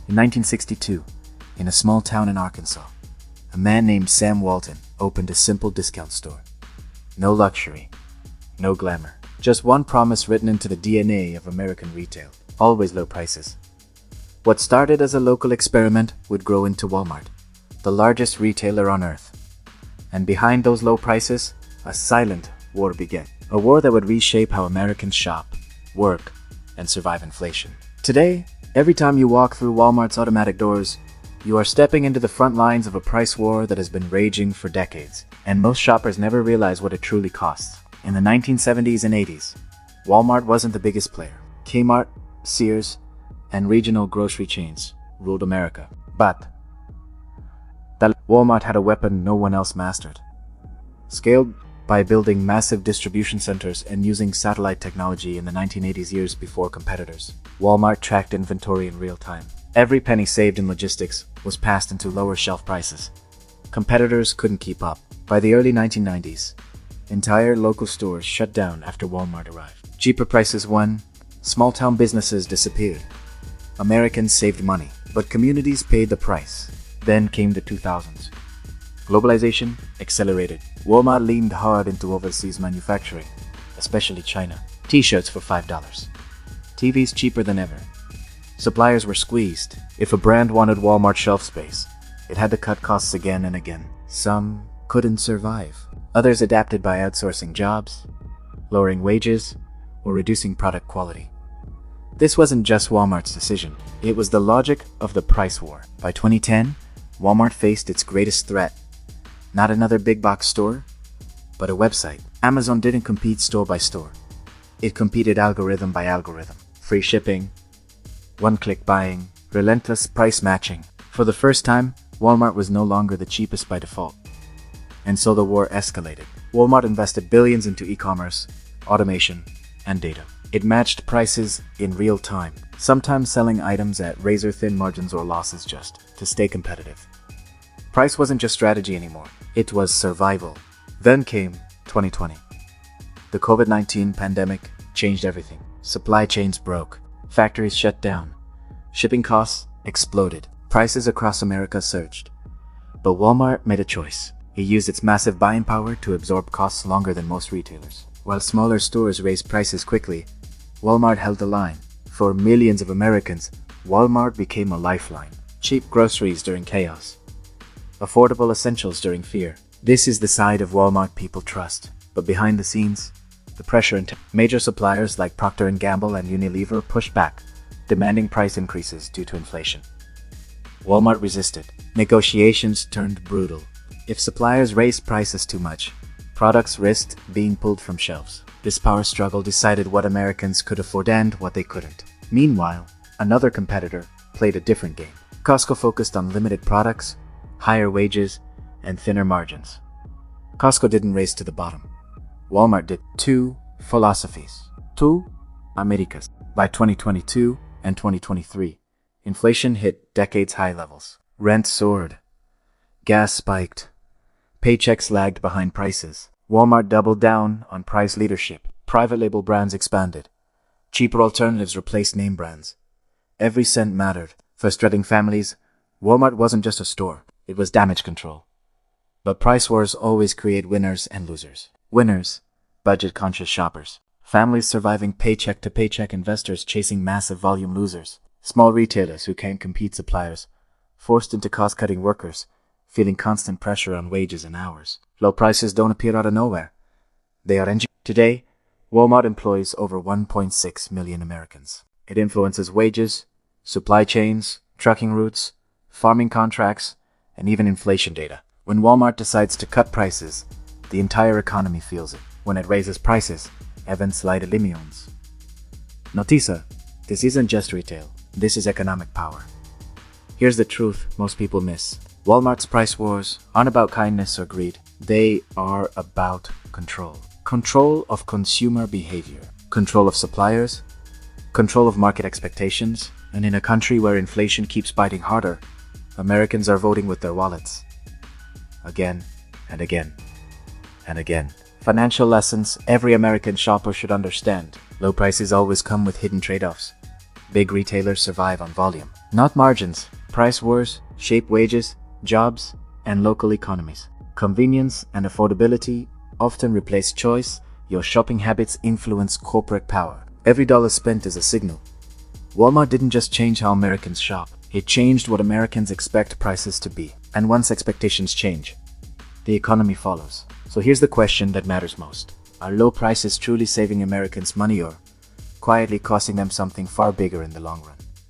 In 1962, in a small town in Arkansas, a man named Sam Walton opened a simple discount store. No luxury, no glamour, just one promise written into the DNA of American retail: always low prices. What started as a local experiment would grow into Walmart, the largest retailer on earth. And behind those low prices, a silent war began. A war that would reshape how Americans shop, work, and survive inflation. Today, every time you walk through Walmart's automatic doors, you are stepping into the front lines of a price war that has been raging for decades, and most shoppers never realize what it truly costs. In the 1970s and 80s, Walmart wasn't the biggest player. Kmart, Sears, and regional grocery chains ruled America. But Walmart had a weapon no one else mastered. Scaled by building massive distribution centers and using satellite technology in the 1980s, years before competitors, Walmart tracked inventory in real time. Every penny saved in logistics was passed into lower shelf prices. Competitors couldn't keep up. By the early 1990s, entire local stores shut down after Walmart arrived. Cheaper prices won, small-town businesses disappeared. Americans saved money, but communities paid the price. Then came the 2000s. Globalization accelerated. Walmart leaned hard into overseas manufacturing, especially China. T-shirts for $5. TVs cheaper than ever. Suppliers were squeezed. If a brand wanted Walmart shelf space, it had to cut costs again and again. Some couldn't survive. Others adapted by outsourcing jobs, lowering wages, or reducing product quality. This wasn't just Walmart's decision. It was the logic of the price war. By 2010, Walmart faced its greatest threat. Not another big box store, but a website. Amazon didn't compete store by store. It competed algorithm by algorithm. Free shipping, one-click buying, relentless price matching. For the first time, Walmart was no longer the cheapest by default. And so the war escalated. Walmart invested billions into e-commerce, automation, and data. It matched prices in real time, sometimes selling items at razor-thin margins or losses just to stay competitive. Price wasn't just strategy anymore. It was survival. Then came 2020. The COVID-19 pandemic changed everything. Supply chains broke. Factories shut down. Shipping costs exploded. Prices across America surged. But Walmart made a choice. It used its massive buying power to absorb costs longer than most retailers. While smaller stores raised prices quickly, Walmart held the line. For millions of Americans, Walmart became a lifeline. Cheap groceries during chaos. Affordable essentials during fear. This is the side of Walmart people trust. But behind the scenes, the pressure into major suppliers like Procter & Gamble and Unilever pushed back, demanding price increases due to inflation. Walmart resisted. Negotiations turned brutal. If suppliers raised prices too much, products risked being pulled from shelves. This power struggle decided what Americans could afford and what they couldn't. Meanwhile, another competitor played a different game. Costco focused on limited products, higher wages, and thinner margins. Costco didn't race to the bottom. Walmart did. Two philosophies. Two Americas. By 2022 and 2023, inflation hit decades-high levels. Rent soared. Gas spiked. Paychecks lagged behind prices. Walmart doubled down on price leadership. Private label brands expanded. Cheaper alternatives replaced name brands. Every cent mattered. For struggling families, Walmart wasn't just a store. It was damage control. But price wars always create winners and losers. Winners, budget-conscious shoppers. Families surviving paycheck-to-paycheck, investors chasing massive volume. Losers, small retailers who can't compete, suppliers forced into cost-cutting, workers feeling constant pressure on wages and hours. Low prices don't appear out of nowhere. They are engineered. Today, Walmart employs over 1.6 million Americans. It influences wages, supply chains, trucking routes, farming contracts, and even inflation data. When Walmart decides to cut prices, the entire economy feels it. When it raises prices, events like limits. Notisa, this isn't just retail. This is economic power. Here's the truth most people miss. Walmart's price wars aren't about kindness or greed. They are about control. Control of consumer behavior. Control of suppliers. Control of market expectations. And in a country where inflation keeps biting harder, Americans are voting with their wallets. Again and again and again. Financial lessons every American shopper should understand. Low prices always come with hidden trade-offs. Big retailers survive on volume. Not margins, price wars, shape wages, jobs, and local economies. Convenience and affordability often replace choice. Your shopping habits influence corporate power. Every dollar spent is a signal. Walmart didn't just change how Americans shop, it changed what Americans expect prices to be. And once expectations change, the economy follows. So here's the question that matters most. Are low prices truly saving Americans money or quietly costing them something far bigger in the long run?